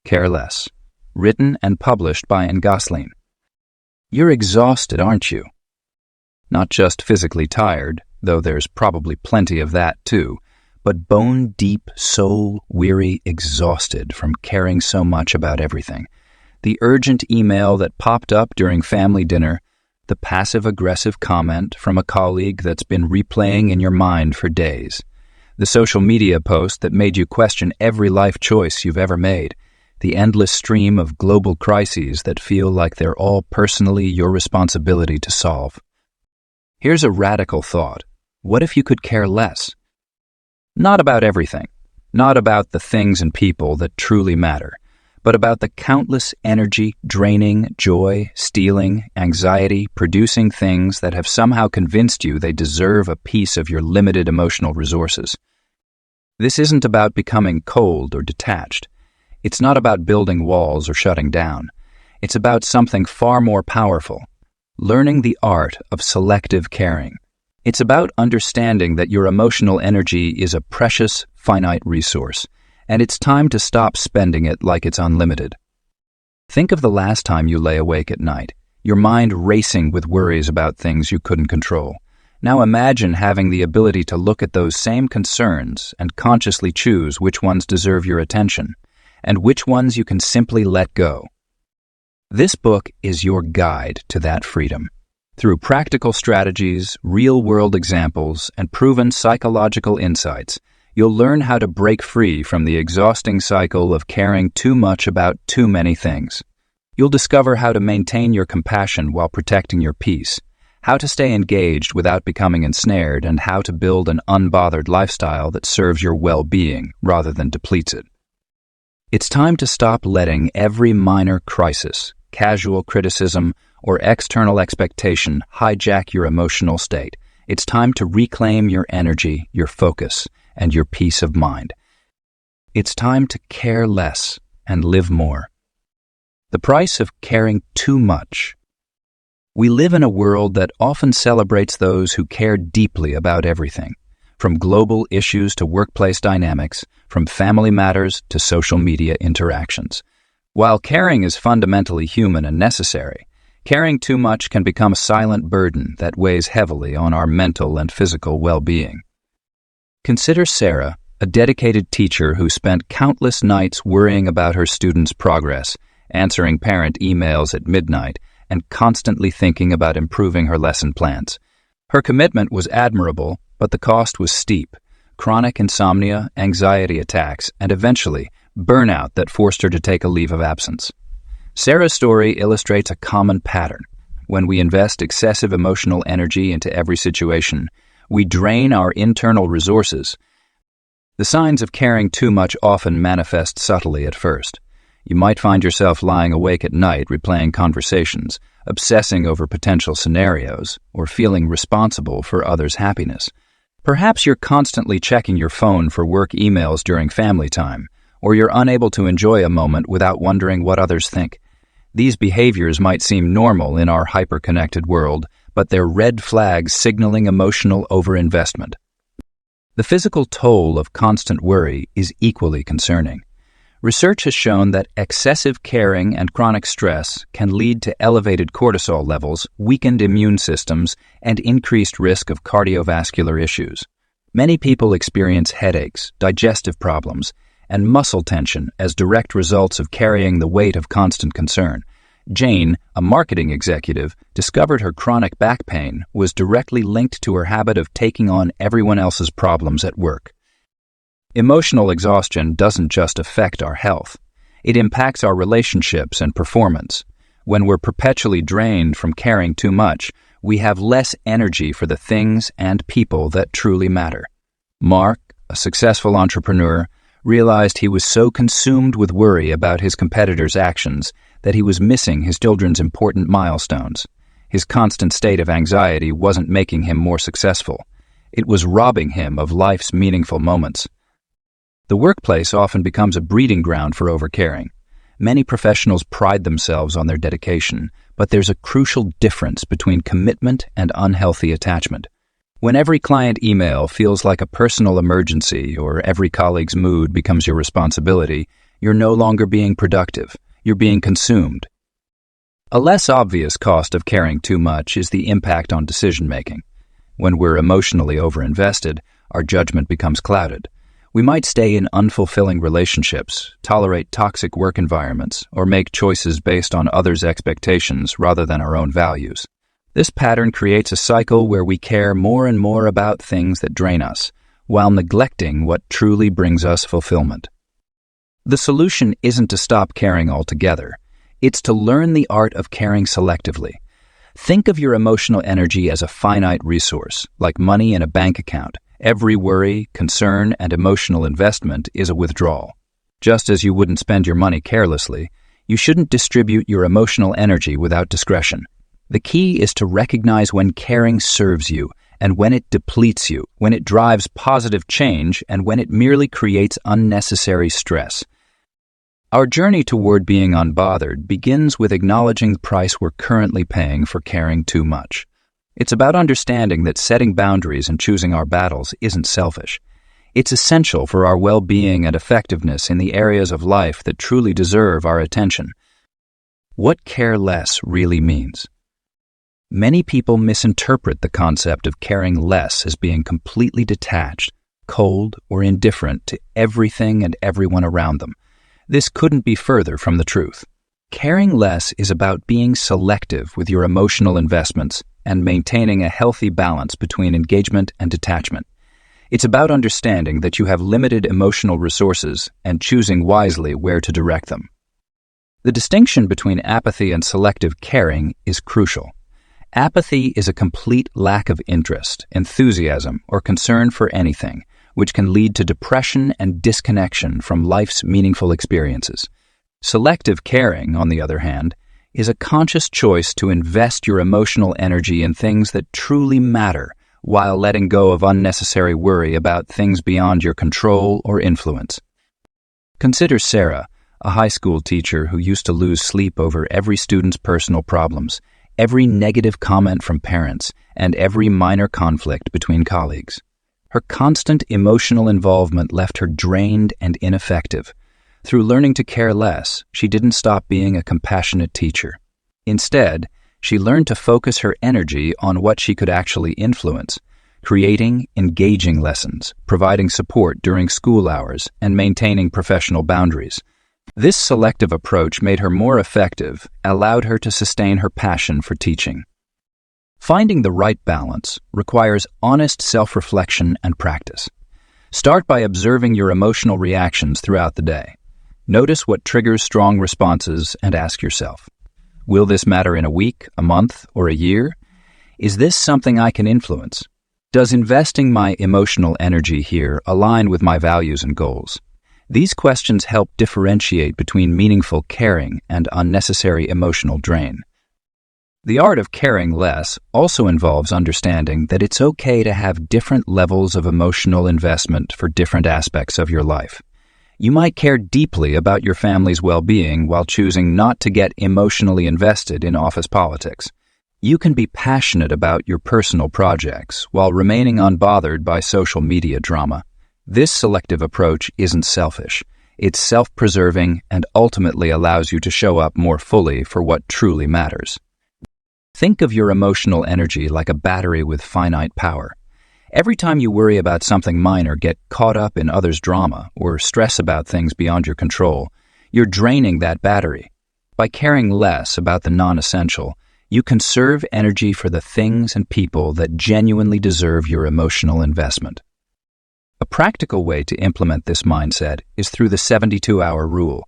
Care Less, written and published by Ngasline. You're exhausted, aren't you? Not just physically tired, though there's probably plenty of that too, but bone-deep, soul-weary, exhausted from caring so much about everything. The urgent email that popped up during family dinner, the passive-aggressive comment from a colleague that's been replaying in your mind for days, the social media post that made you question every life choice you've ever made, the endless stream of global crises that feel like they're all personally your responsibility to solve. Here's a radical thought. What if you could care less? Not about everything, not about the things and people that truly matter, but about the countless energy-draining, joy-stealing, anxiety-producing things that have somehow convinced you they deserve a piece of your limited emotional resources. This isn't about becoming cold or detached. It's not about building walls or shutting down. It's about something far more powerful, learning the art of selective caring. It's about understanding that your emotional energy is a precious, finite resource, and it's time to stop spending it like it's unlimited. Think of the last time you lay awake at night, your mind racing with worries about things you couldn't control. Now imagine having the ability to look at those same concerns and consciously choose which ones deserve your attention, and which ones you can simply let go. This book is your guide to that freedom. Through practical strategies, real-world examples, and proven psychological insights, you'll learn how to break free from the exhausting cycle of caring too much about too many things. You'll discover how to maintain your compassion while protecting your peace, how to stay engaged without becoming ensnared, and how to build an unbothered lifestyle that serves your well-being rather than depletes it. It's time to stop letting every minor crisis, casual criticism, or external expectation hijack your emotional state. It's time to reclaim your energy, your focus, and your peace of mind. It's time to care less and live more. The price of caring too much. We live in a world that often celebrates those who care deeply about everything, from global issues to workplace dynamics, from family matters to social media interactions. While caring is fundamentally human and necessary, caring too much can become a silent burden that weighs heavily on our mental and physical well-being. Consider Sarah, a dedicated teacher who spent countless nights worrying about her students' progress, answering parent emails at midnight, and constantly thinking about improving her lesson plans. Her commitment was admirable, but the cost was steep: chronic insomnia, anxiety attacks, and eventually burnout that forced her to take a leave of absence. Sarah's story illustrates a common pattern. When we invest excessive emotional energy into every situation, we drain our internal resources. The signs of caring too much often manifest subtly at first. You might find yourself lying awake at night replaying conversations, obsessing over potential scenarios, or feeling responsible for others' happiness. Perhaps you're constantly checking your phone for work emails during family time, or you're unable to enjoy a moment without wondering what others think. These behaviors might seem normal in our hyper-connected world, but they're red flags signaling emotional overinvestment. The physical toll of constant worry is equally concerning. Research has shown that excessive caring and chronic stress can lead to elevated cortisol levels, weakened immune systems, and increased risk of cardiovascular issues. Many people experience headaches, digestive problems, and muscle tension as direct results of carrying the weight of constant concern. Jane, a marketing executive, discovered her chronic back pain was directly linked to her habit of taking on everyone else's problems at work. Emotional exhaustion doesn't just affect our health. It impacts our relationships and performance. When we're perpetually drained from caring too much, we have less energy for the things and people that truly matter. Mark, a successful entrepreneur, realized he was so consumed with worry about his competitors' actions that he was missing his children's important milestones. His constant state of anxiety wasn't making him more successful. It was robbing him of life's meaningful moments. The workplace often becomes a breeding ground for overcaring. Many professionals pride themselves on their dedication, but there's a crucial difference between commitment and unhealthy attachment. When every client email feels like a personal emergency or every colleague's mood becomes your responsibility, You're no longer being productive. You're being consumed. A less obvious cost of caring too much is the impact on decision-making. When we're emotionally overinvested, our judgment becomes clouded. We might stay in unfulfilling relationships, tolerate toxic work environments, or make choices based on others' expectations rather than our own values. This pattern creates a cycle where we care more and more about things that drain us, while neglecting what truly brings us fulfillment. The solution isn't to stop caring altogether. It's to learn the art of caring selectively. Think of your emotional energy as a finite resource, like money in a bank account. Every worry, concern, and emotional investment is a withdrawal. Just as you wouldn't spend your money carelessly, you shouldn't distribute your emotional energy without discretion. The key is to recognize when caring serves you and when it depletes you, when it drives positive change, and when it merely creates unnecessary stress. Our journey toward being unbothered begins with acknowledging the price we're currently paying for caring too much. It's about understanding that setting boundaries and choosing our battles isn't selfish. It's essential for our well-being and effectiveness in the areas of life that truly deserve our attention. What care less really means? Many people misinterpret the concept of caring less as being completely detached, cold, or indifferent to everything and everyone around them. This couldn't be further from the truth. Caring less is about being selective with your emotional investments and maintaining a healthy balance between engagement and detachment. It's about understanding that you have limited emotional resources and choosing wisely where to direct them. The distinction between apathy and selective caring is crucial. Apathy is a complete lack of interest, enthusiasm, or concern for anything, which can lead to depression and disconnection from life's meaningful experiences. Selective caring, on the other hand, is a conscious choice to invest your emotional energy in things that truly matter while letting go of unnecessary worry about things beyond your control or influence. Consider Sarah, a high school teacher who used to lose sleep over every student's personal problems, every negative comment from parents, and every minor conflict between colleagues. Her constant emotional involvement left her drained and ineffective. Through learning to care less, she didn't stop being a compassionate teacher. Instead, she learned to focus her energy on what she could actually influence, creating engaging lessons, providing support during school hours, and maintaining professional boundaries. This selective approach made her more effective, allowed her to sustain her passion for teaching. Finding the right balance requires honest self-reflection and practice. Start by observing your emotional reactions throughout the day. Notice what triggers strong responses and ask yourself, will this matter in a week, a month, or a year? Is this something I can influence? Does investing my emotional energy here align with my values and goals? These questions help differentiate between meaningful caring and unnecessary emotional drain. The art of caring less also involves understanding that it's okay to have different levels of emotional investment for different aspects of your life. You might care deeply about your family's well-being while choosing not to get emotionally invested in office politics. You can be passionate about your personal projects while remaining unbothered by social media drama. This selective approach isn't selfish. It's self-preserving and ultimately allows you to show up more fully for what truly matters. Think of your emotional energy like a battery with finite power. Every time you worry about something minor, get caught up in others' drama, or stress about things beyond your control, you're draining that battery. By caring less about the non-essential, you conserve energy for the things and people that genuinely deserve your emotional investment. A practical way to implement this mindset is through the 72-hour rule.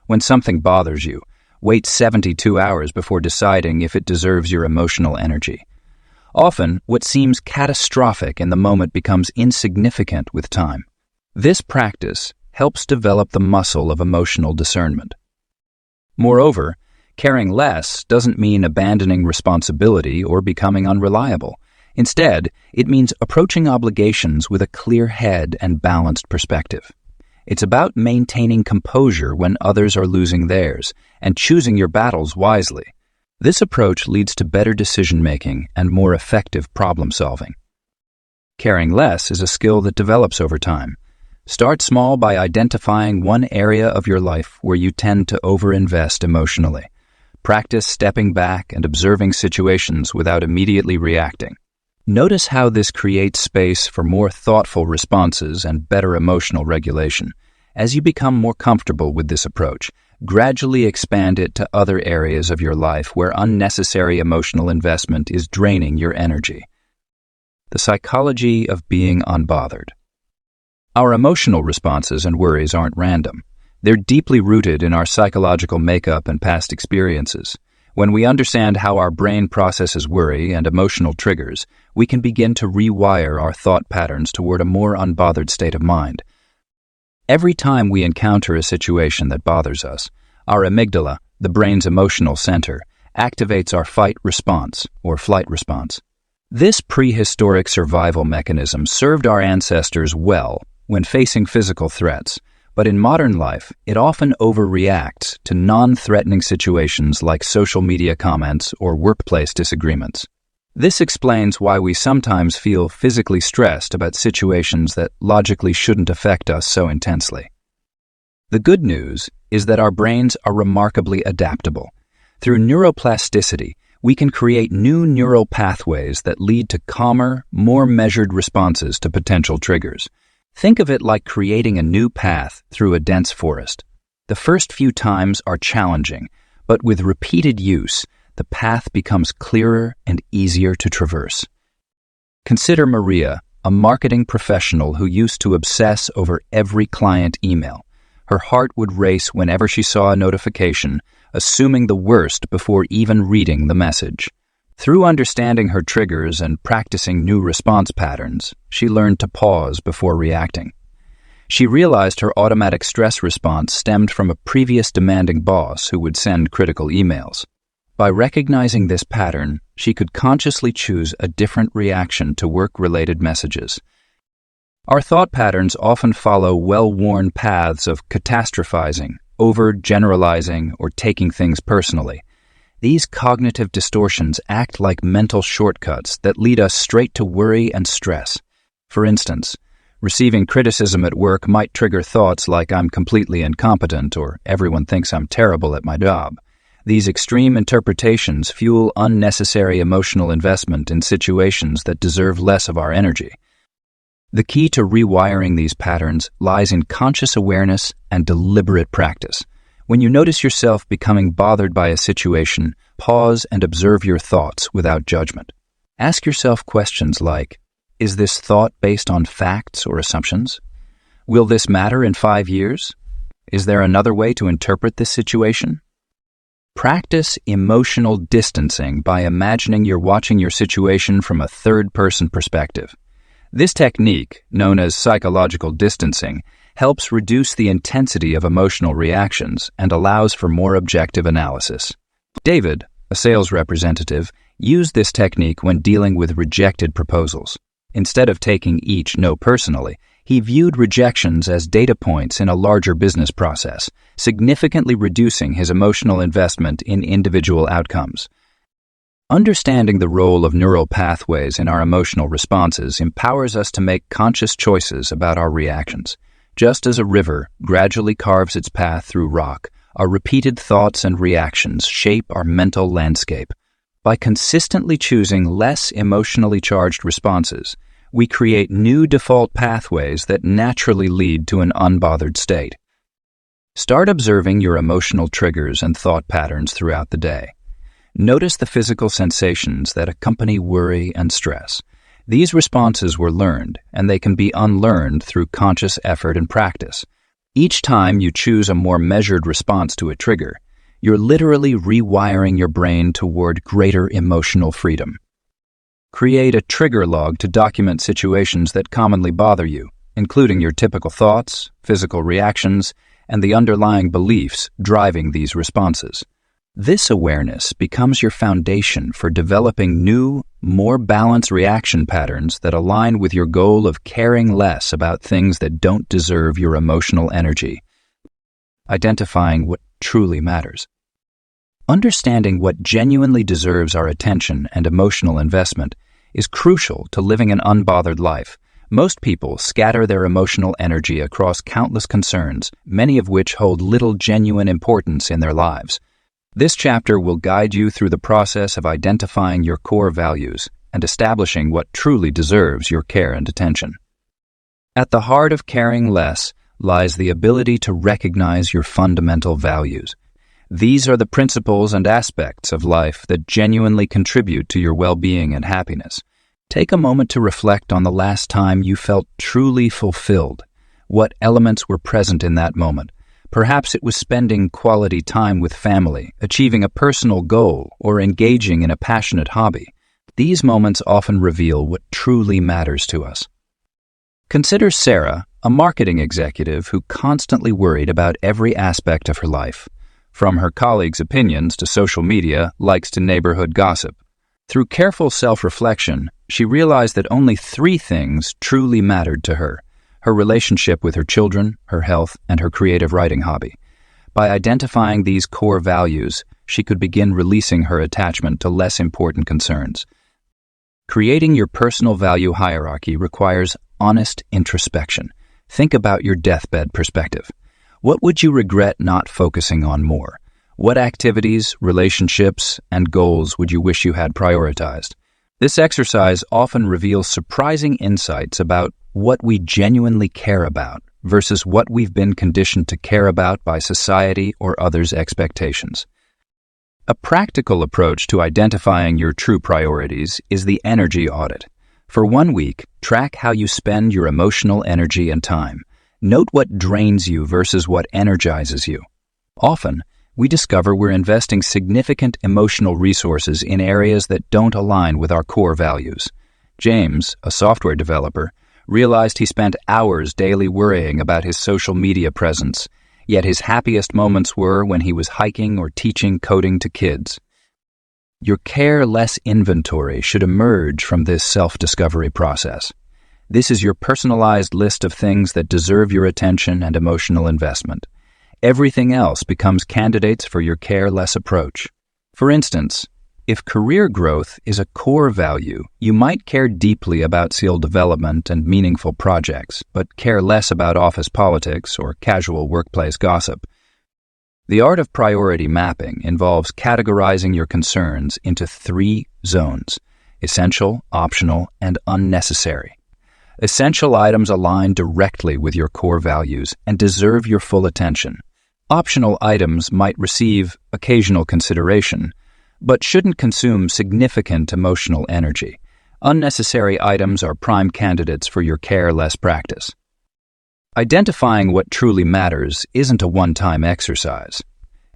When something bothers you, wait 72 hours before deciding if it deserves your emotional energy. Often, what seems catastrophic in the moment becomes insignificant with time. This practice helps develop the muscle of emotional discernment. Moreover, caring less doesn't mean abandoning responsibility or becoming unreliable. Instead, it means approaching obligations with a clear head and balanced perspective. It's about maintaining composure when others are losing theirs and choosing your battles wisely. This approach leads to better decision-making and more effective problem-solving. Caring less is a skill that develops over time. Start small by identifying one area of your life where you tend to overinvest emotionally. Practice stepping back and observing situations without immediately reacting. Notice how this creates space for more thoughtful responses and better emotional regulation. As you become more comfortable with this approach, gradually expand it to other areas of your life where unnecessary emotional investment is draining your energy. The psychology of being unbothered. Our emotional responses and worries aren't random. They're deeply rooted in our psychological makeup and past experiences. When we understand how our brain processes worry and emotional triggers, we can begin to rewire our thought patterns toward a more unbothered state of mind. Every time we encounter a situation that bothers us, our amygdala, the brain's emotional center, activates our fight response or flight response. This prehistoric survival mechanism served our ancestors well when facing physical threats, but in modern life, it often overreacts to non-threatening situations like social media comments or workplace disagreements. This explains why we sometimes feel physically stressed about situations that logically shouldn't affect us so intensely. The good news is that our brains are remarkably adaptable. Through neuroplasticity, we can create new neural pathways that lead to calmer, more measured responses to potential triggers. Think of it like creating a new path through a dense forest. The first few times are challenging, but with repeated use, the path becomes clearer and easier to traverse. Consider Maria, a marketing professional who used to obsess over every client email. Her heart would race whenever she saw a notification, assuming the worst before even reading the message. Through understanding her triggers and practicing new response patterns, she learned to pause before reacting. She realized her automatic stress response stemmed from a previous demanding boss who would send critical emails. By recognizing this pattern, she could consciously choose a different reaction to work-related messages. Our thought patterns often follow well-worn paths of catastrophizing, over-generalizing, or taking things personally. These cognitive distortions act like mental shortcuts that lead us straight to worry and stress. For instance, receiving criticism at work might trigger thoughts like I'm completely incompetent or everyone thinks I'm terrible at my job. These extreme interpretations fuel unnecessary emotional investment in situations that deserve less of our energy. The key to rewiring these patterns lies in conscious awareness and deliberate practice. When you notice yourself becoming bothered by a situation, pause and observe your thoughts without judgment. Ask yourself questions like, is this thought based on facts or assumptions? Will this matter in 5 years? Is there another way to interpret this situation? Practice emotional distancing by imagining you're watching your situation from a third-person perspective. This technique, known as psychological distancing, helps reduce the intensity of emotional reactions and allows for more objective analysis. David, a sales representative, used this technique when dealing with rejected proposals. Instead of taking each no personally, he viewed rejections as data points in a larger business process, significantly reducing his emotional investment in individual outcomes. Understanding the role of neural pathways in our emotional responses empowers us to make conscious choices about our reactions. Just as a river gradually carves its path through rock, our repeated thoughts and reactions shape our mental landscape. By consistently choosing less emotionally charged responses, we create new default pathways that naturally lead to an unbothered state. Start observing your emotional triggers and thought patterns throughout the day. Notice the physical sensations that accompany worry and stress. These responses were learned, and they can be unlearned through conscious effort and practice. Each time you choose a more measured response to a trigger, you're literally rewiring your brain toward greater emotional freedom. Create a trigger log to document situations that commonly bother you, including your typical thoughts, physical reactions, and the underlying beliefs driving these responses. This awareness becomes your foundation for developing new, more balanced reaction patterns that align with your goal of caring less about things that don't deserve your emotional energy. Identifying what truly matters. Understanding what genuinely deserves our attention and emotional investment is crucial to living an unbothered life, Most people scatter their emotional energy across countless concerns, many of which hold little genuine importance in their lives. This chapter will guide you through the process of identifying your core values and establishing what truly deserves your care and attention. At the heart of caring less lies the ability to recognize your fundamental values. These are the principles and aspects of life that genuinely contribute to your well-being and happiness. Take a moment to reflect on the last time you felt truly fulfilled. What elements were present in that moment? Perhaps it was spending quality time with family, achieving a personal goal, or engaging in a passionate hobby. These moments often reveal what truly matters to us. Consider Sarah, a marketing executive who constantly worried about every aspect of her life. From her colleagues' opinions to social media likes to neighborhood gossip. Through careful self-reflection, she realized that only 3 things truly mattered to her: her relationship with her children, her health, and her creative writing hobby. By identifying these core values, she could begin releasing her attachment to less important concerns. Creating your personal value hierarchy requires honest introspection. Think about your deathbed perspective. What would you regret not focusing on more? What activities, relationships, and goals would you wish you had prioritized? This exercise often reveals surprising insights about what we genuinely care about versus what we've been conditioned to care about by society or others' expectations. A practical approach to identifying your true priorities is the energy audit. For 1 week, track how you spend your emotional energy and time. Note what drains you versus what energizes you. Often, we discover we're investing significant emotional resources in areas that don't align with our core values. James, a software developer, realized he spent hours daily worrying about his social media presence, yet his happiest moments were when he was hiking or teaching coding to kids. Your care less inventory should emerge from this self-discovery process. This is your personalized list of things that deserve your attention and emotional investment. Everything else becomes candidates for your care less approach. For instance, if career growth is a core value, you might care deeply about skill development and meaningful projects, but care less about office politics or casual workplace gossip. The art of priority mapping involves categorizing your concerns into 3 zones: essential, optional, and unnecessary. Essential items align directly with your core values and deserve your full attention. Optional items might receive occasional consideration, but shouldn't consume significant emotional energy. Unnecessary items are prime candidates for your care less practice. Identifying what truly matters isn't a one-time exercise.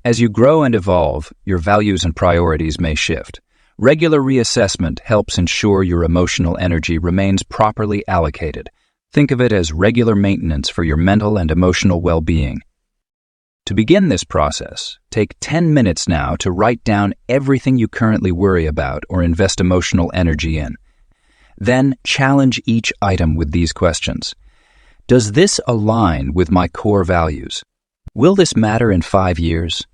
As you grow and evolve, your values and priorities may shift. Regular reassessment helps ensure your emotional energy remains properly allocated. Think of it as regular maintenance for your mental and emotional well-being. To begin this process, take 10 minutes now to write down everything you currently worry about or invest emotional energy in. Then challenge each item with these questions. Does this align with my core values? Will this matter in 5 years?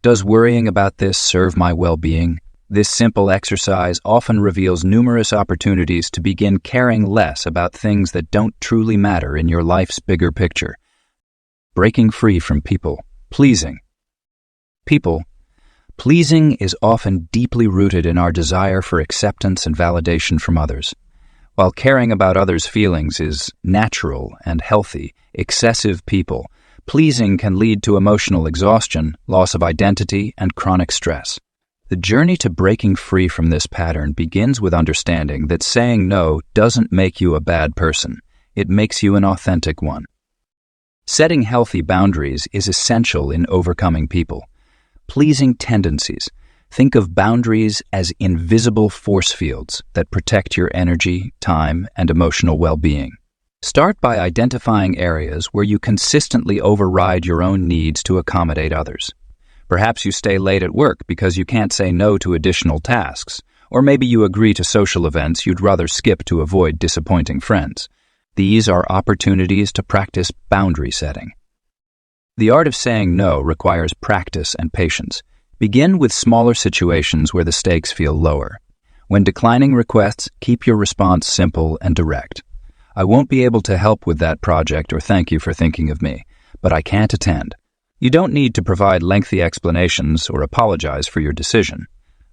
Does worrying about this serve my well-being? This simple exercise often reveals numerous opportunities to begin caring less about things that don't truly matter in your life's bigger picture. Breaking free from people pleasing. People pleasing is often deeply rooted in our desire for acceptance and validation from others. While caring about others' feelings is natural and healthy, excessive people pleasing can lead to emotional exhaustion, loss of identity, and chronic stress. The journey to breaking free from this pattern begins with understanding that saying no doesn't make you a bad person. It makes you an authentic one. Setting healthy boundaries is essential in overcoming people-pleasing tendencies. Think of boundaries as invisible force fields that protect your energy, time, and emotional well-being. Start by identifying areas where you consistently override your own needs to accommodate others. Perhaps you stay late at work because you can't say no to additional tasks, or maybe you agree to social events you'd rather skip to avoid disappointing friends. These are opportunities to practice boundary setting. The art of saying no requires practice and patience. Begin with smaller situations where the stakes feel lower. When declining requests, keep your response simple and direct. I won't be able to help with that project or thank you for thinking of me, but I can't attend. You don't need to provide lengthy explanations or apologize for your decision.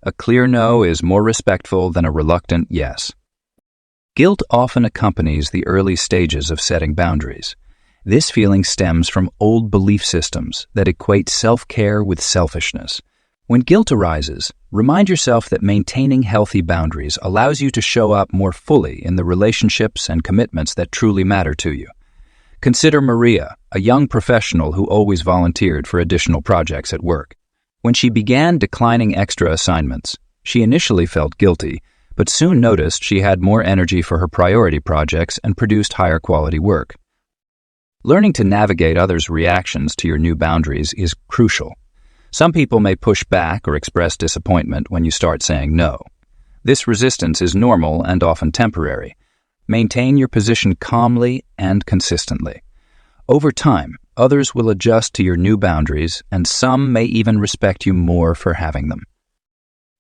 A clear no is more respectful than a reluctant yes. Guilt often accompanies the early stages of setting boundaries. This feeling stems from old belief systems that equate self-care with selfishness. When guilt arises, remind yourself that maintaining healthy boundaries allows you to show up more fully in the relationships and commitments that truly matter to you. Consider Maria, a young professional who always volunteered for additional projects at work. When she began declining extra assignments, she initially felt guilty, but soon noticed she had more energy for her priority projects and produced higher quality work. Learning to navigate others' reactions to your new boundaries is crucial. Some people may push back or express disappointment when you start saying no. This resistance is normal and often temporary. Maintain your position calmly and consistently. Over time, others will adjust to your new boundaries, and some may even respect you more for having them.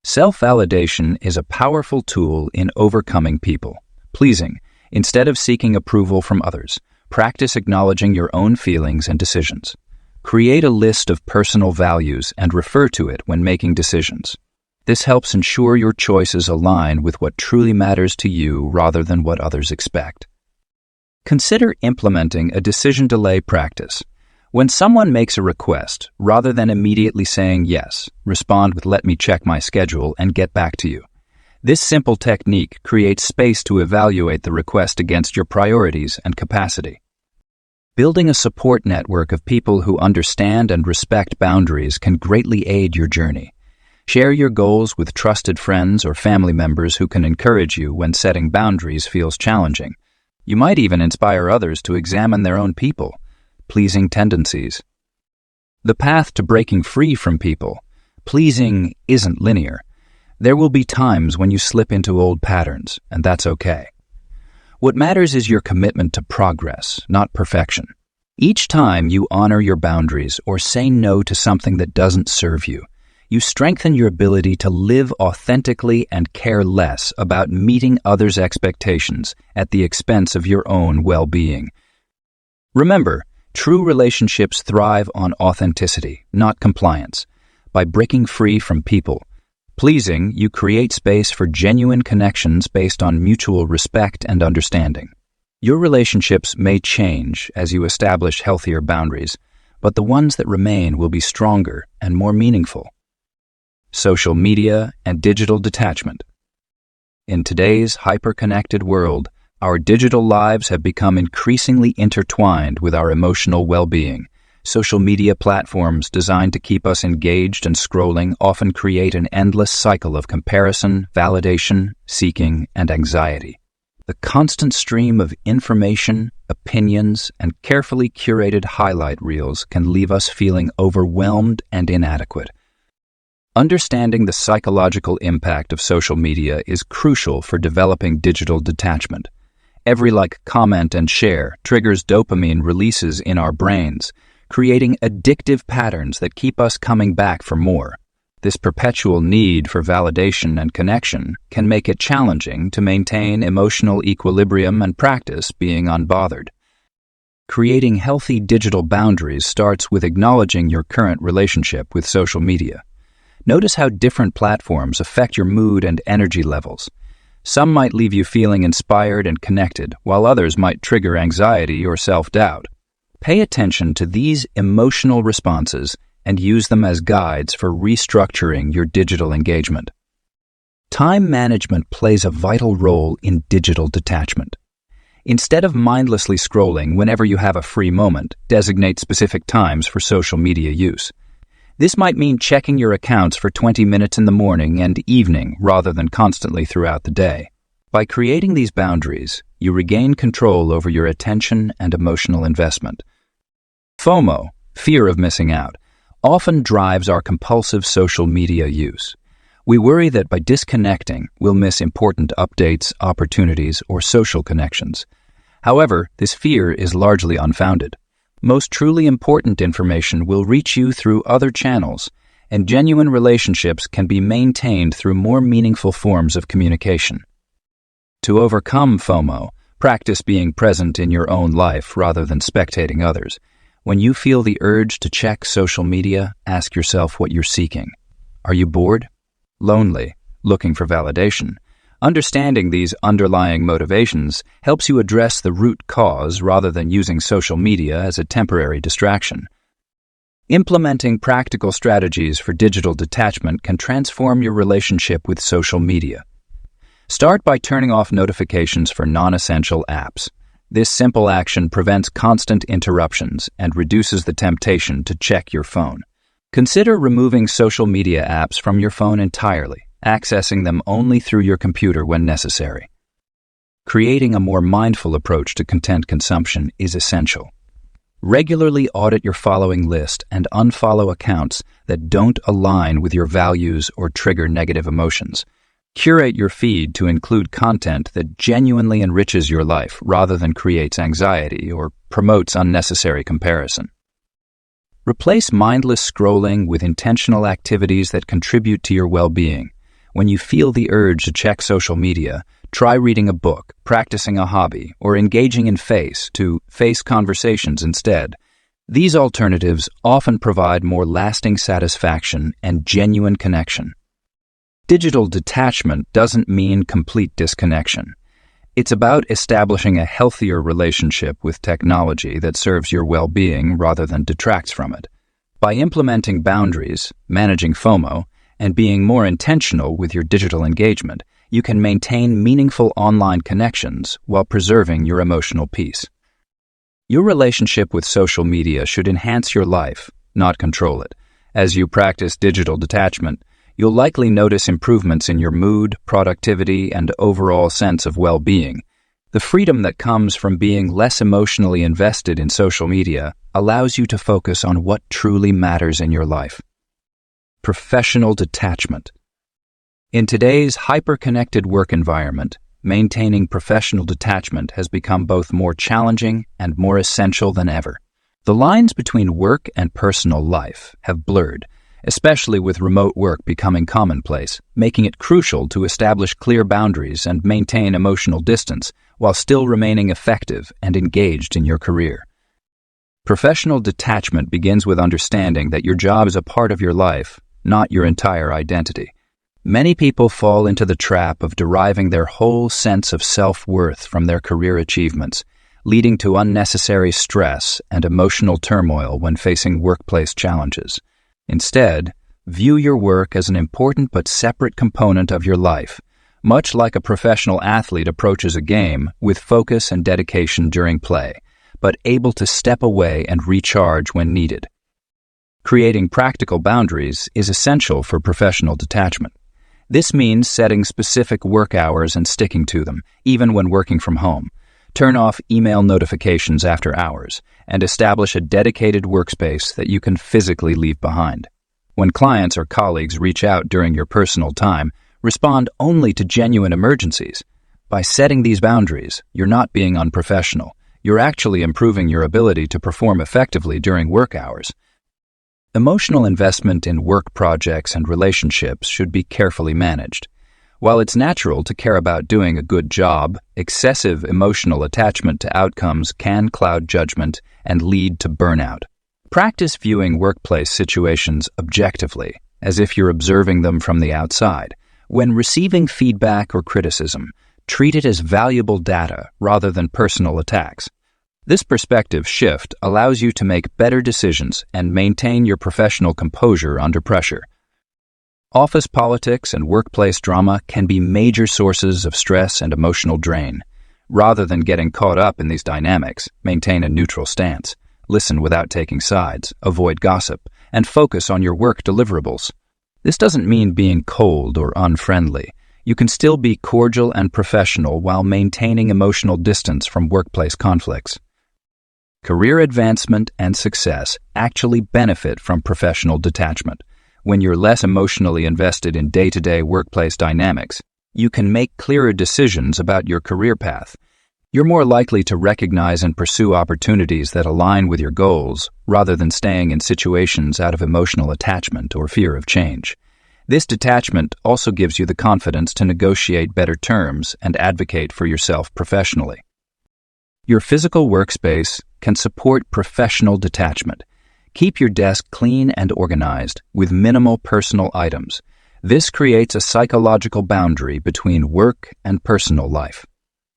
Self-validation is a powerful tool in overcoming people-pleasing. Instead of seeking approval from others, practice acknowledging your own feelings and decisions. Create a list of personal values and refer to it when making decisions. This helps ensure your choices align with what truly matters to you rather than what others expect. Consider implementing a decision delay practice. When someone makes a request, rather than immediately saying yes, respond with "let me check my schedule and get back to you." This simple technique creates space to evaluate the request against your priorities and capacity. Building a support network of people who understand and respect boundaries can greatly aid your journey. Share your goals with trusted friends or family members who can encourage you when setting boundaries feels challenging. You might even inspire others to examine their own people-pleasing tendencies. The path to breaking free from people-pleasing isn't linear. There will be times when you slip into old patterns, and that's okay. What matters is your commitment to progress, not perfection. Each time you honor your boundaries or say no to something that doesn't serve you, you strengthen your ability to live authentically and care less about meeting others' expectations at the expense of your own well-being. Remember, true relationships thrive on authenticity, not compliance. By breaking free from people-pleasing, you create space for genuine connections based on mutual respect and understanding. Your relationships may change as you establish healthier boundaries, but the ones that remain will be stronger and more meaningful. Social media and digital detachment. In today's hyper-connected world, our digital lives have become increasingly intertwined with our emotional well-being. Social media platforms designed to keep us engaged and scrolling often create an endless cycle of comparison, validation, seeking, and anxiety. The constant stream of information, opinions, and carefully curated highlight reels can leave us feeling overwhelmed and inadequate. Understanding the psychological impact of social media is crucial for developing digital detachment. Every like, comment, and share triggers dopamine releases in our brains, creating addictive patterns that keep us coming back for more. This perpetual need for validation and connection can make it challenging to maintain emotional equilibrium and practice being unbothered. Creating healthy digital boundaries starts with acknowledging your current relationship with social media. Notice how different platforms affect your mood and energy levels. Some might leave you feeling inspired and connected, while others might trigger anxiety or self-doubt. Pay attention to these emotional responses and use them as guides for restructuring your digital engagement. Time management plays a vital role in digital detachment. Instead of mindlessly scrolling whenever you have a free moment, designate specific times for social media use. This might mean checking your accounts for 20 minutes in the morning and evening rather than constantly throughout the day. By creating these boundaries, you regain control over your attention and emotional investment. FOMO, fear of missing out, often drives our compulsive social media use. We worry that by disconnecting, we'll miss important updates, opportunities, or social connections. However, this fear is largely unfounded. Most truly important information will reach you through other channels, and genuine relationships can be maintained through more meaningful forms of communication. To overcome FOMO, Practice being present in your own life rather than spectating others. When you feel the urge to check social media, ask yourself what you're seeking. Are you bored? Lonely? Looking for validation? Understanding these underlying motivations helps you address the root cause rather than using social media as a temporary distraction. Implementing practical strategies for digital detachment can transform your relationship with social media. Start by turning off notifications for non-essential apps. This simple action prevents constant interruptions and reduces the temptation to check your phone. Consider removing social media apps from your phone entirely, accessing them only through your computer when necessary. Creating a more mindful approach to content consumption is essential. Regularly audit your following list and unfollow accounts that don't align with your values or trigger negative emotions. Curate your feed to include content that genuinely enriches your life rather than creates anxiety or promotes unnecessary comparison. Replace mindless scrolling with intentional activities that contribute to your well-being. When you feel the urge to check social media, try reading a book, practicing a hobby, or engaging in face-to-face conversations instead. These alternatives often provide more lasting satisfaction and genuine connection. Digital detachment doesn't mean complete disconnection. It's about establishing a healthier relationship with technology that serves your well-being rather than detracts from it. By implementing boundaries, managing FOMO, and being more intentional with your digital engagement, you can maintain meaningful online connections while preserving your emotional peace. Your relationship with social media should enhance your life, not control it. As you practice digital detachment, you'll likely notice improvements in your mood, productivity, and overall sense of well-being. The freedom that comes from being less emotionally invested in social media allows you to focus on what truly matters in your life. Professional detachment. In today's hyper-connected work environment, maintaining professional detachment has become both more challenging and more essential than ever. The lines between work and personal life have blurred, especially with remote work becoming commonplace, making it crucial to establish clear boundaries and maintain emotional distance while still remaining effective and engaged in your career. Professional detachment begins with understanding that your job is a part of your life, not your entire identity. Many people fall into the trap of deriving their whole sense of self-worth from their career achievements, leading to unnecessary stress and emotional turmoil when facing workplace challenges. Instead, view your work as an important but separate component of your life, much like a professional athlete approaches a game with focus and dedication during play, but able to step away and recharge when needed. Creating practical boundaries is essential for professional detachment. This means setting specific work hours and sticking to them, even when working from home. Turn off email notifications after hours, and establish a dedicated workspace that you can physically leave behind. When clients or colleagues reach out during your personal time, respond only to genuine emergencies. By setting these boundaries, you're not being unprofessional. You're actually improving your ability to perform effectively during work hours. Emotional investment in work projects and relationships should be carefully managed. While it's natural to care about doing a good job, excessive emotional attachment to outcomes can cloud judgment and lead to burnout. Practice viewing workplace situations objectively, as if you're observing them from the outside. When receiving feedback or criticism, treat it as valuable data rather than personal attacks. This perspective shift allows you to make better decisions and maintain your professional composure under pressure. Office politics and workplace drama can be major sources of stress and emotional drain. Rather than getting caught up in these dynamics, maintain a neutral stance. Listen without taking sides, avoid gossip, and focus on your work deliverables. This doesn't mean being cold or unfriendly. You can still be cordial and professional while maintaining emotional distance from workplace conflicts. Career advancement and success actually benefit from professional detachment. When you're less emotionally invested in day-to-day workplace dynamics, you can make clearer decisions about your career path. You're more likely to recognize and pursue opportunities that align with your goals rather than staying in situations out of emotional attachment or fear of change. This detachment also gives you the confidence to negotiate better terms and advocate for yourself professionally. Your physical workspace can support professional detachment. Keep your desk clean and organized with minimal personal items. This creates a psychological boundary between work and personal life.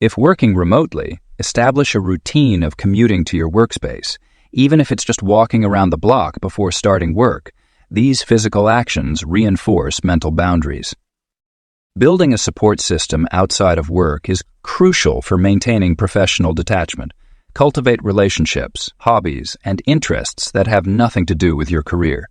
If working remotely, establish a routine of commuting to your workspace, even if it's just walking around the block before starting work. These physical actions reinforce mental boundaries. Building a support system outside of work is crucial for maintaining professional detachment. Cultivate relationships, hobbies, and interests that have nothing to do with your career.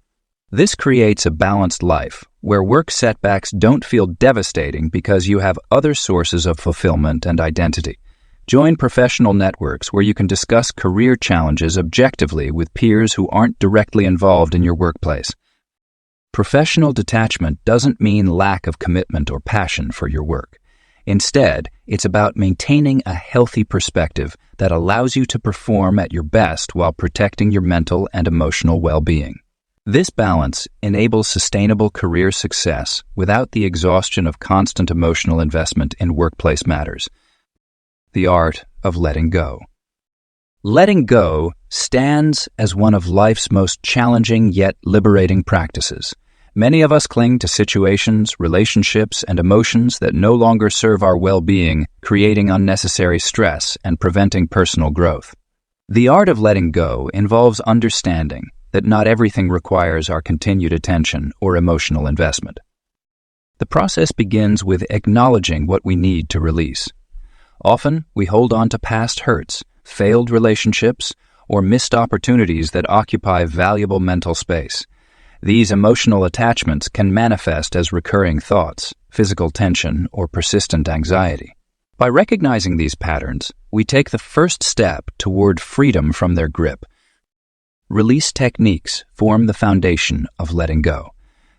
This creates a balanced life where work setbacks don't feel devastating because you have other sources of fulfillment and identity. Join professional networks where you can discuss career challenges objectively with peers who aren't directly involved in your workplace. Professional detachment doesn't mean lack of commitment or passion for your work. Instead, it's about maintaining a healthy perspective that allows you to perform at your best while protecting your mental and emotional well-being. This balance enables sustainable career success without the exhaustion of constant emotional investment in workplace matters. The art of letting go. Letting go stands as one of life's most challenging yet liberating practices. Many of us cling to situations, relationships, and emotions that no longer serve our well-being, creating unnecessary stress and preventing personal growth. The art of letting go involves understanding that not everything requires our continued attention or emotional investment. The process begins with acknowledging what we need to release. Often, we hold on to past hurts, failed relationships, or missed opportunities that occupy valuable mental space. These emotional attachments can manifest as recurring thoughts, physical tension, or persistent anxiety. By recognizing these patterns, we take the first step toward freedom from their grip. Release techniques form the foundation of letting go.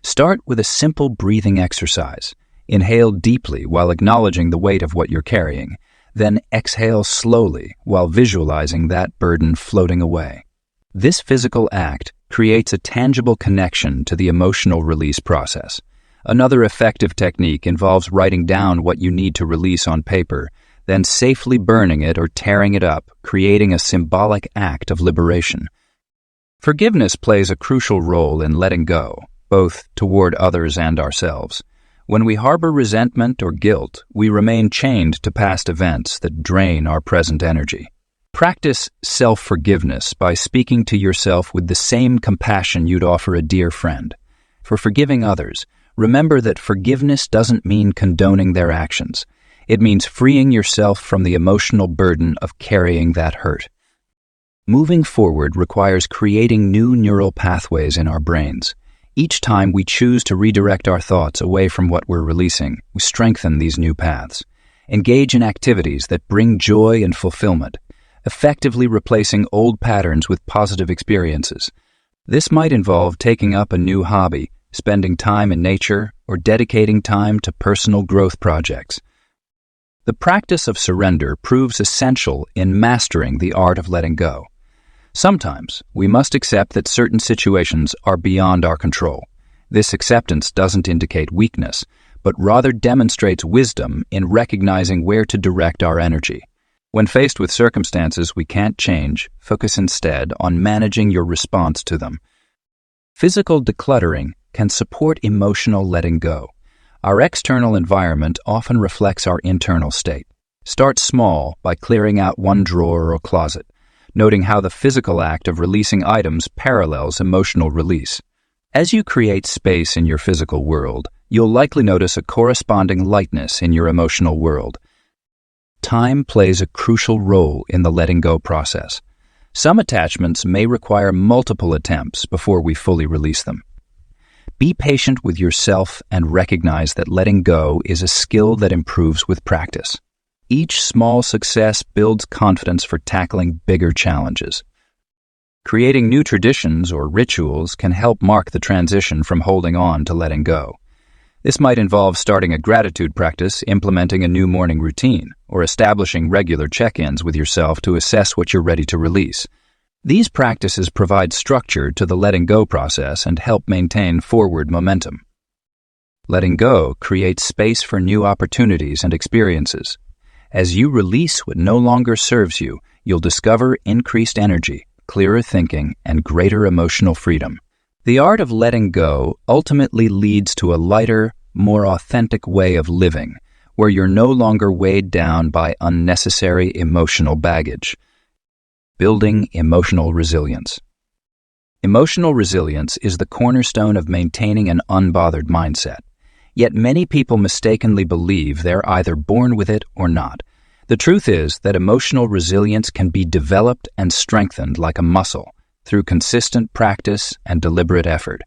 Start with a simple breathing exercise. Inhale deeply while acknowledging the weight of what you're carrying. Then exhale slowly while visualizing that burden floating away. This physical act creates a tangible connection to the emotional release process. Another effective technique involves writing down what you need to release on paper, then safely burning it or tearing it up, creating a symbolic act of liberation. Forgiveness plays a crucial role in letting go, both toward others and ourselves. When we harbor resentment or guilt, we remain chained to past events that drain our present energy. Practice self-forgiveness by speaking to yourself with the same compassion you'd offer a dear friend. For forgiving others, remember that forgiveness doesn't mean condoning their actions. It means freeing yourself from the emotional burden of carrying that hurt. Moving forward requires creating new neural pathways in our brains. Each time we choose to redirect our thoughts away from what we're releasing, we strengthen these new paths. Engage in activities that bring joy and fulfillment, effectively replacing old patterns with positive experiences. This might involve taking up a new hobby, spending time in nature, or dedicating time to personal growth projects. The practice of surrender proves essential in mastering the art of letting go. Sometimes, we must accept that certain situations are beyond our control. This acceptance doesn't indicate weakness, but rather demonstrates wisdom in recognizing where to direct our energy. When faced with circumstances we can't change, focus instead on managing your response to them. Physical decluttering can support emotional letting go. Our external environment often reflects our internal state. Start small by clearing out one drawer or closet, noting how the physical act of releasing items parallels emotional release. As you create space in your physical world, you'll likely notice a corresponding lightness in your emotional world. Time plays a crucial role in the letting go process. Some attachments may require multiple attempts before we fully release them. Be patient with yourself and recognize that letting go is a skill that improves with practice. Each small success builds confidence for tackling bigger challenges. Creating new traditions or rituals can help mark the transition from holding on to letting go. This might involve starting a gratitude practice, implementing a new morning routine, or establishing regular check-ins with yourself to assess what you're ready to release. These practices provide structure to the letting go process and help maintain forward momentum. Letting go creates space for new opportunities and experiences. As you release what no longer serves you, you'll discover increased energy, clearer thinking, and greater emotional freedom. The art of letting go ultimately leads to a lighter, more authentic way of living, where you're no longer weighed down by unnecessary emotional baggage. Building emotional resilience. Emotional resilience is the cornerstone of maintaining an unbothered mindset. Yet many people mistakenly believe they're either born with it or not. The truth is that emotional resilience can be developed and strengthened like a muscle through consistent practice and deliberate effort.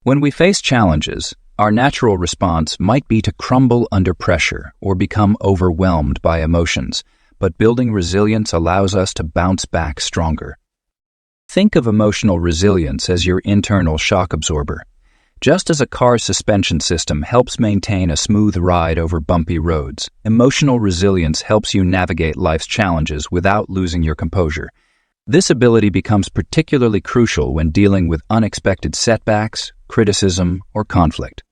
When we face challenges, our natural response might be to crumble under pressure or become overwhelmed by emotions, but building resilience allows us to bounce back stronger. Think of emotional resilience as your internal shock absorber. Just as a car's suspension system helps maintain a smooth ride over bumpy roads, emotional resilience helps you navigate life's challenges without losing your composure. This ability becomes particularly crucial when dealing with unexpected setbacks, criticism, or conflict.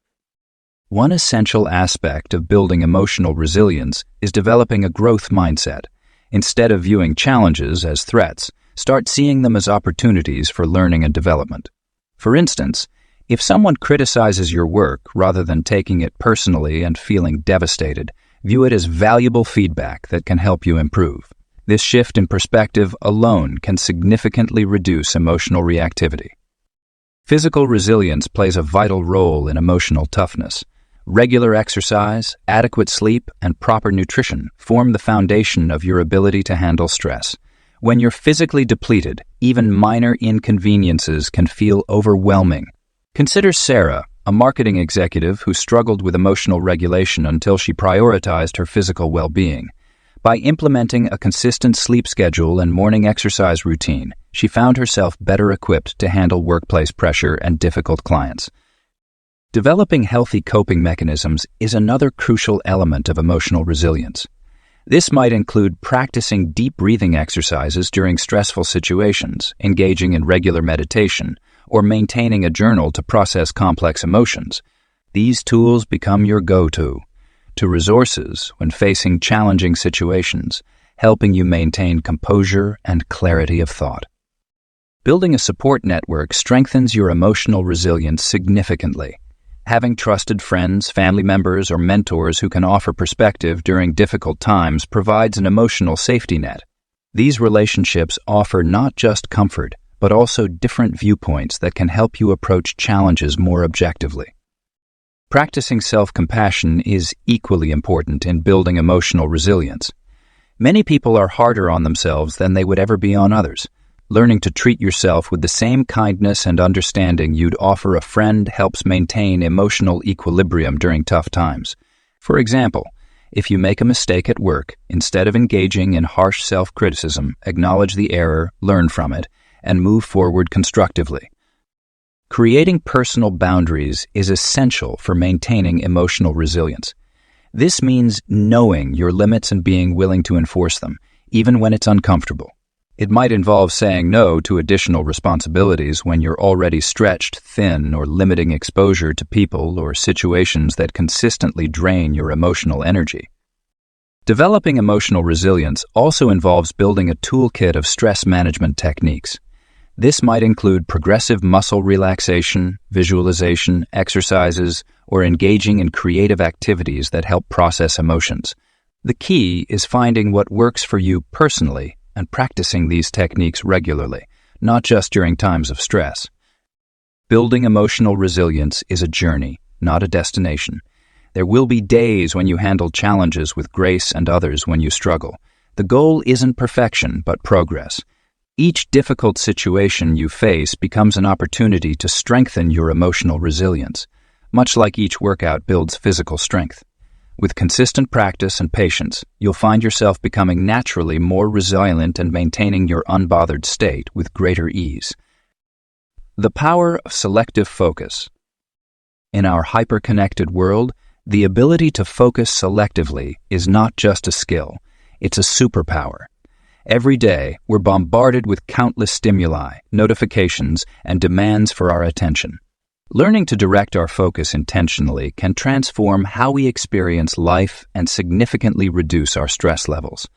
One essential aspect of building emotional resilience is developing a growth mindset. Instead of viewing challenges as threats, start seeing them as opportunities for learning and development. For instance, if someone criticizes your work rather than taking it personally and feeling devastated, view it as valuable feedback that can help you improve. This shift in perspective alone can significantly reduce emotional reactivity. Physical resilience plays a vital role in emotional toughness. Regular exercise, adequate sleep, and proper nutrition form the foundation of your ability to handle stress. When you're physically depleted, even minor inconveniences can feel overwhelming. Consider Sarah, a marketing executive who struggled with emotional regulation until she prioritized her physical well-being. By implementing a consistent sleep schedule and morning exercise routine, she found herself better equipped to handle workplace pressure and difficult clients. Developing healthy coping mechanisms is another crucial element of emotional resilience. This might include practicing deep breathing exercises during stressful situations, engaging in regular meditation, or maintaining a journal to process complex emotions. These tools become your go-to resources when facing challenging situations, helping you maintain composure and clarity of thought. Building a support network strengthens your emotional resilience significantly. Having trusted friends, family members, or mentors who can offer perspective during difficult times provides an emotional safety net. These relationships offer not just comfort, but also different viewpoints that can help you approach challenges more objectively. Practicing self-compassion is equally important in building emotional resilience. Many people are harder on themselves than they would ever be on others. Learning to treat yourself with the same kindness and understanding you'd offer a friend helps maintain emotional equilibrium during tough times. For example, if you make a mistake at work, instead of engaging in harsh self-criticism, acknowledge the error, learn from it, and move forward constructively. Creating personal boundaries is essential for maintaining emotional resilience. This means knowing your limits and being willing to enforce them, even when it's uncomfortable. It might involve saying no to additional responsibilities when you're already stretched thin or limiting exposure to people or situations that consistently drain your emotional energy. Developing emotional resilience also involves building a toolkit of stress management techniques. This might include progressive muscle relaxation, visualization, exercises, or engaging in creative activities that help process emotions. The key is finding what works for you personally and practicing these techniques regularly, not just during times of stress. Building emotional resilience is a journey, not a destination. There will be days when you handle challenges with grace and others when you struggle. The goal isn't perfection, but progress. Each difficult situation you face becomes an opportunity to strengthen your emotional resilience, much like each workout builds physical strength. With consistent practice and patience, you'll find yourself becoming naturally more resilient and maintaining your unbothered state with greater ease. The power of selective focus. In our hyper-connected world, the ability to focus selectively is not just a skill, it's a superpower. Every day, we're bombarded with countless stimuli, notifications, and demands for our attention. Learning to direct our focus intentionally can transform how we experience life and significantly reduce our stress levels.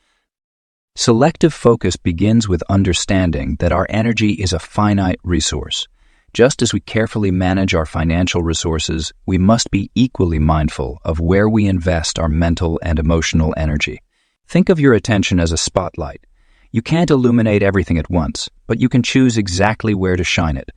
Selective focus begins with understanding that our energy is a finite resource. Just as we carefully manage our financial resources, we must be equally mindful of where we invest our mental and emotional energy. Think of your attention as a spotlight. You can't illuminate everything at once, but you can choose exactly where to shine it.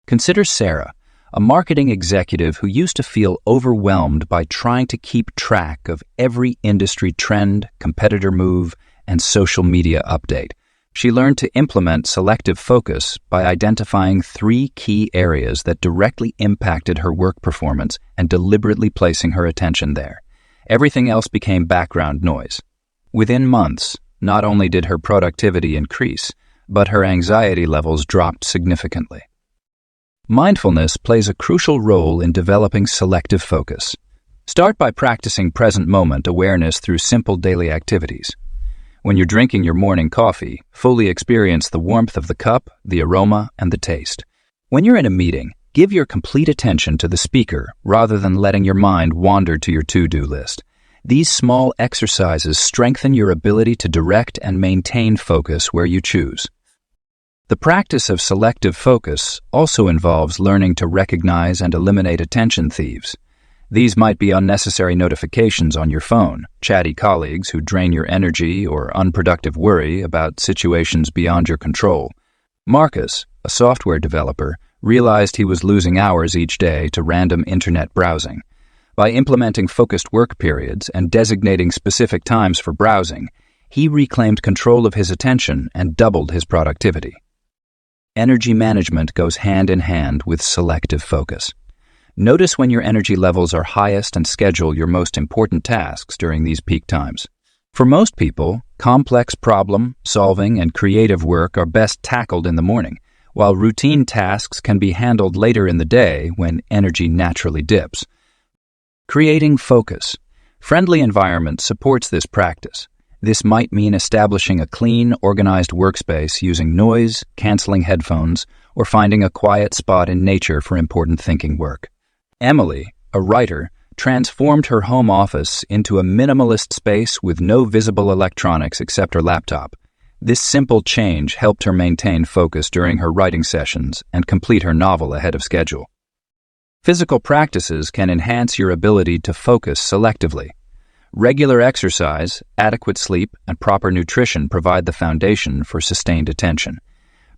Consider Sarah, a marketing executive who used to feel overwhelmed by trying to keep track of every industry trend, competitor move, and social media update. She learned to implement selective focus by identifying 3 key areas that directly impacted her work performance and deliberately placing her attention there. Everything else became background noise. Within months, not only did her productivity increase, but her anxiety levels dropped significantly. Mindfulness plays a crucial role in developing selective focus. Start by practicing present moment awareness through simple daily activities. When you're drinking your morning coffee, fully experience the warmth of the cup, the aroma, and the taste. When you're in a meeting, give your complete attention to the speaker rather than letting your mind wander to your to-do list. These small exercises strengthen your ability to direct and maintain focus where you choose. The practice of selective focus also involves learning to recognize and eliminate attention thieves. These might be unnecessary notifications on your phone, chatty colleagues who drain your energy, or unproductive worry about situations beyond your control. Marcus, a software developer, realized he was losing hours each day to random internet browsing. By implementing focused work periods and designating specific times for browsing, he reclaimed control of his attention and doubled his productivity. Energy management goes hand in hand with selective focus. Notice when your energy levels are highest and schedule your most important tasks during these peak times. For most people, complex problem, solving, and creative work are best tackled in the morning, while routine tasks can be handled later in the day when energy naturally dips. Creating focus. Friendly environment supports this practice. This might mean establishing a clean, organized workspace using noise-canceling headphones or finding a quiet spot in nature for important thinking work. Emily, a writer, transformed her home office into a minimalist space with no visible electronics except her laptop. This simple change helped her maintain focus during her writing sessions and complete her novel ahead of schedule. Physical practices can enhance your ability to focus selectively. Regular exercise, adequate sleep, and proper nutrition provide the foundation for sustained attention.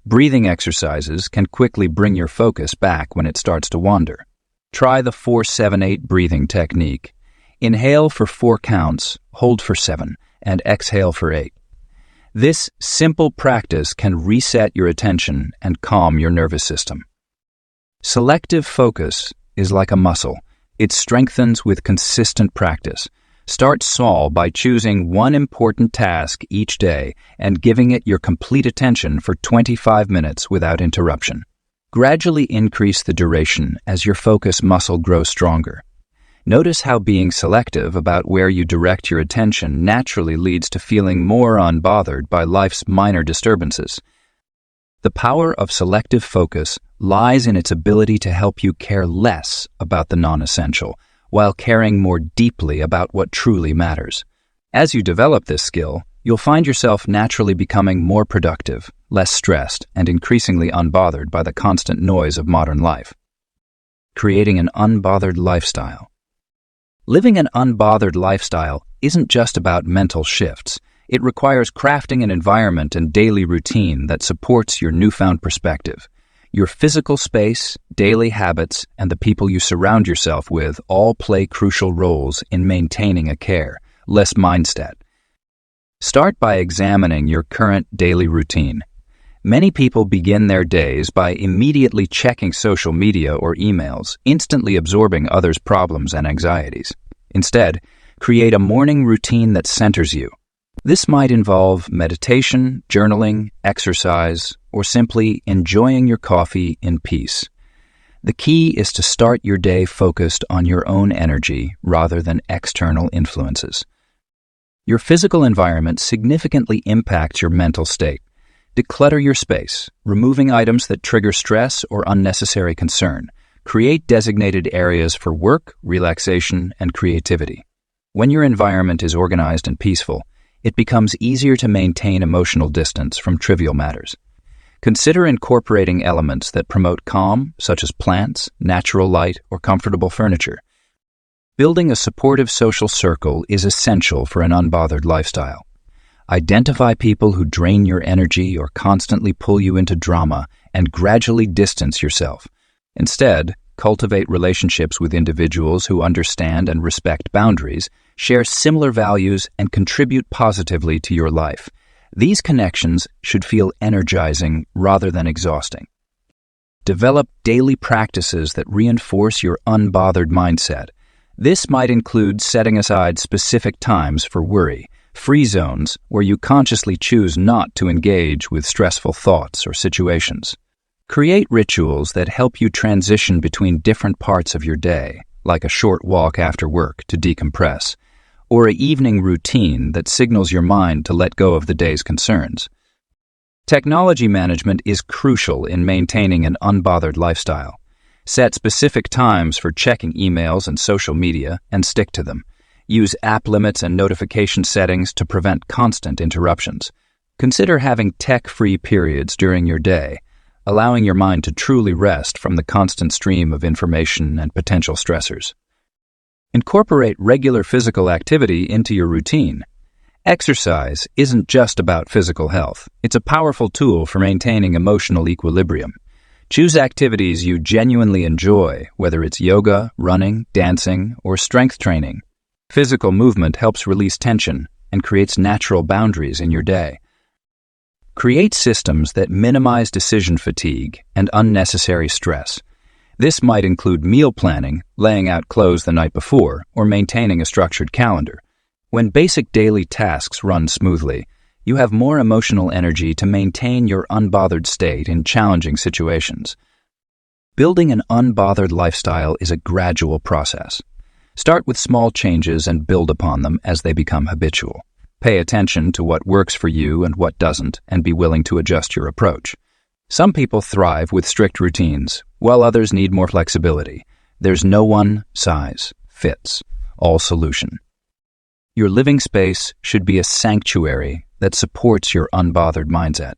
Breathing exercises can quickly bring your focus back when it starts to wander. Try the 4-7-8 breathing technique. Inhale for 4 counts, hold for 7, and exhale for 8. This simple practice can reset your attention and calm your nervous system. Selective focus is like a muscle. It strengthens with consistent practice. Start small by choosing one important task each day and giving it your complete attention for 25 minutes without interruption. Gradually increase the duration as your focus muscle grows stronger. Notice how being selective about where you direct your attention naturally leads to feeling more unbothered by life's minor disturbances. The power of selective focus lies in its ability to help you care less about the non-essential, while caring more deeply about what truly matters. As you develop this skill, you'll find yourself naturally becoming more productive, less stressed, and increasingly unbothered by the constant noise of modern life. Creating an unbothered lifestyle. Living an unbothered lifestyle isn't just about mental shifts. It requires crafting an environment and daily routine that supports your newfound perspective. Your physical space, daily habits, and the people you surround yourself with all play crucial roles in maintaining a careless mindset. Start by examining your current daily routine. Many people begin their days by immediately checking social media or emails, instantly absorbing others' problems and anxieties. Instead, create a morning routine that centers you. This might involve meditation, journaling, exercise, or simply enjoying your coffee in peace. The key is to start your day focused on your own energy rather than external influences. Your physical environment significantly impacts your mental state. Declutter your space, removing items that trigger stress or unnecessary concern. Create designated areas for work, relaxation, and creativity. When your environment is organized and peaceful, it becomes easier to maintain emotional distance from trivial matters. Consider incorporating elements that promote calm, such as plants, natural light, or comfortable furniture. Building a supportive social circle is essential for an unbothered lifestyle. Identify people who drain your energy or constantly pull you into drama and gradually distance yourself. Instead, cultivate relationships with individuals who understand and respect boundaries, share similar values, and contribute positively to your life. These connections should feel energizing rather than exhausting. Develop daily practices that reinforce your unbothered mindset. This might include setting aside specific times for worry, free zones where you consciously choose not to engage with stressful thoughts or situations. Create rituals that help you transition between different parts of your day, like a short walk after work to decompress, or an evening routine that signals your mind to let go of the day's concerns. Technology management is crucial in maintaining an unbothered lifestyle. Set specific times for checking emails and social media and stick to them. Use app limits and notification settings to prevent constant interruptions. Consider having tech-free periods during your day, allowing your mind to truly rest from the constant stream of information and potential stressors. Incorporate regular physical activity into your routine. Exercise isn't just about physical health. It's a powerful tool for maintaining emotional equilibrium. Choose activities you genuinely enjoy, whether it's yoga, running, dancing, or strength training. Physical movement helps release tension and creates natural boundaries in your day. Create systems that minimize decision fatigue and unnecessary stress. This might include meal planning, laying out clothes the night before, or maintaining a structured calendar. When basic daily tasks run smoothly, you have more emotional energy to maintain your unbothered state in challenging situations. Building an unbothered lifestyle is a gradual process. Start with small changes and build upon them as they become habitual. Pay attention to what works for you and what doesn't, and be willing to adjust your approach. Some people thrive with strict routines, while others need more flexibility. There's no one-size-fits-all solution. Your living space should be a sanctuary that supports your unbothered mindset.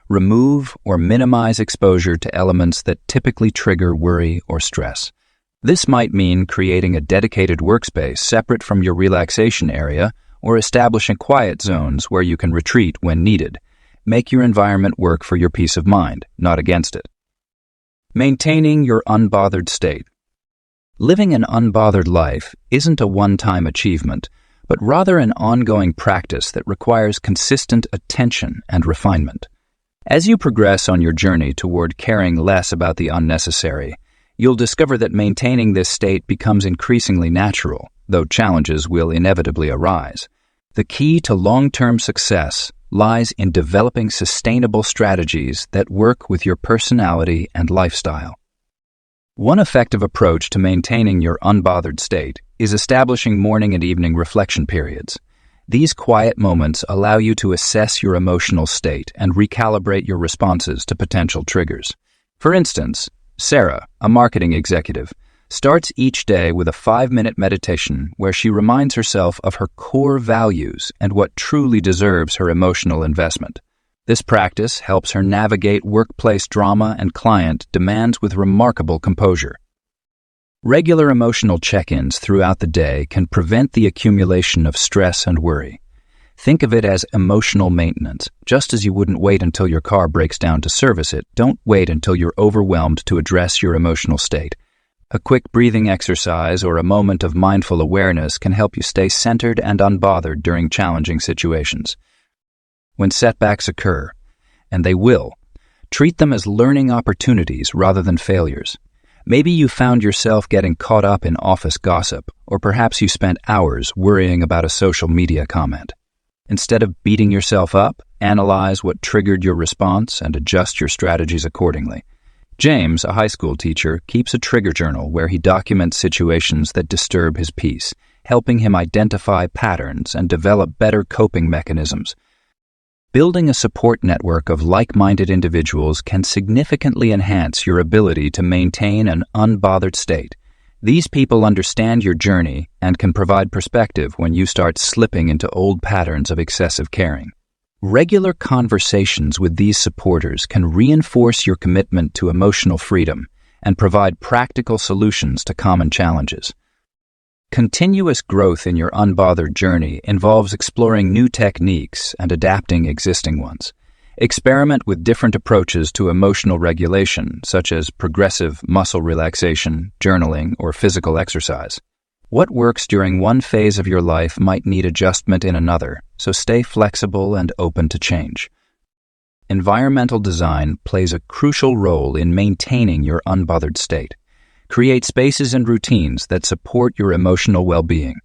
Remove or minimize exposure to elements that typically trigger worry or stress. This might mean creating a dedicated workspace separate from your relaxation area or establishing quiet zones where you can retreat when needed. Make your environment work for your peace of mind, not against it. Maintaining your unbothered state. Living an unbothered life isn't a one-time achievement, but rather an ongoing practice that requires consistent attention and refinement. As you progress on your journey toward caring less about the unnecessary, you'll discover that maintaining this state becomes increasingly natural, though challenges will inevitably arise. The key to long-term success lies in developing sustainable strategies that work with your personality and lifestyle. One effective approach to maintaining your unbothered state is establishing morning and evening reflection periods. These quiet moments allow you to assess your emotional state and recalibrate your responses to potential triggers. For instance, Sarah, a marketing executive, starts each day with a 5-minute meditation where she reminds herself of her core values and what truly deserves her emotional investment. This practice helps her navigate workplace drama and client demands with remarkable composure. Regular emotional check-ins throughout the day can prevent the accumulation of stress and worry. Think of it as emotional maintenance. Just as you wouldn't wait until your car breaks down to service it, don't wait until you're overwhelmed to address your emotional state. A quick breathing exercise or a moment of mindful awareness can help you stay centered and unbothered during challenging situations. When setbacks occur, and they will, treat them as learning opportunities rather than failures. Maybe you found yourself getting caught up in office gossip, or perhaps you spent hours worrying about a social media comment. Instead of beating yourself up, analyze what triggered your response and adjust your strategies accordingly. James, a high school teacher, keeps a trigger journal where he documents situations that disturb his peace, helping him identify patterns and develop better coping mechanisms. Building a support network of like-minded individuals can significantly enhance your ability to maintain an unbothered state. These people understand your journey and can provide perspective when you start slipping into old patterns of excessive caring. Regular conversations with these supporters can reinforce your commitment to emotional freedom and provide practical solutions to common challenges. Continuous growth in your unbothered journey involves exploring new techniques and adapting existing ones. Experiment with different approaches to emotional regulation, such as progressive muscle relaxation, journaling, or physical exercise. What works during one phase of your life might need adjustment in another, so stay flexible and open to change. Environmental design plays a crucial role in maintaining your unbothered state. Create spaces and routines that support your emotional well-being.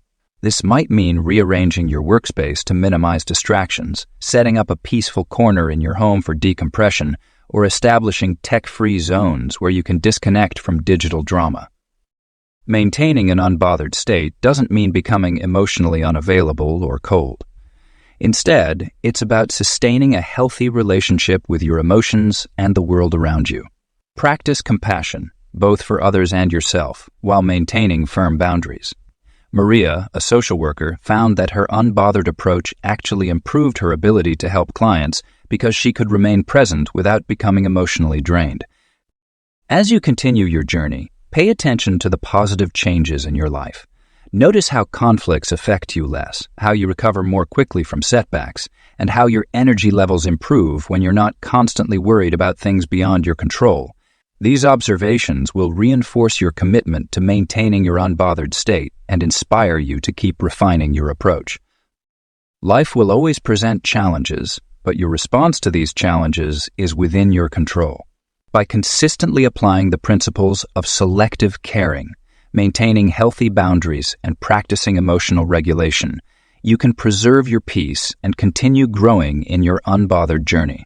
This might mean rearranging your workspace to minimize distractions, setting up a peaceful corner in your home for decompression, or establishing tech-free zones where you can disconnect from digital drama. Maintaining an unbothered state doesn't mean becoming emotionally unavailable or cold. Instead, it's about sustaining a healthy relationship with your emotions and the world around you. Practice compassion, both for others and yourself, while maintaining firm boundaries. Maria, a social worker, found that her unbothered approach actually improved her ability to help clients because she could remain present without becoming emotionally drained. As you continue your journey, pay attention to the positive changes in your life. Notice how conflicts affect you less, how you recover more quickly from setbacks, and how your energy levels improve when you're not constantly worried about things beyond your control. These observations will reinforce your commitment to maintaining your unbothered state and inspire you to keep refining your approach. Life will always present challenges, but your response to these challenges is within your control. By consistently applying the principles of selective caring, maintaining healthy boundaries, and practicing emotional regulation, you can preserve your peace and continue growing in your unbothered journey.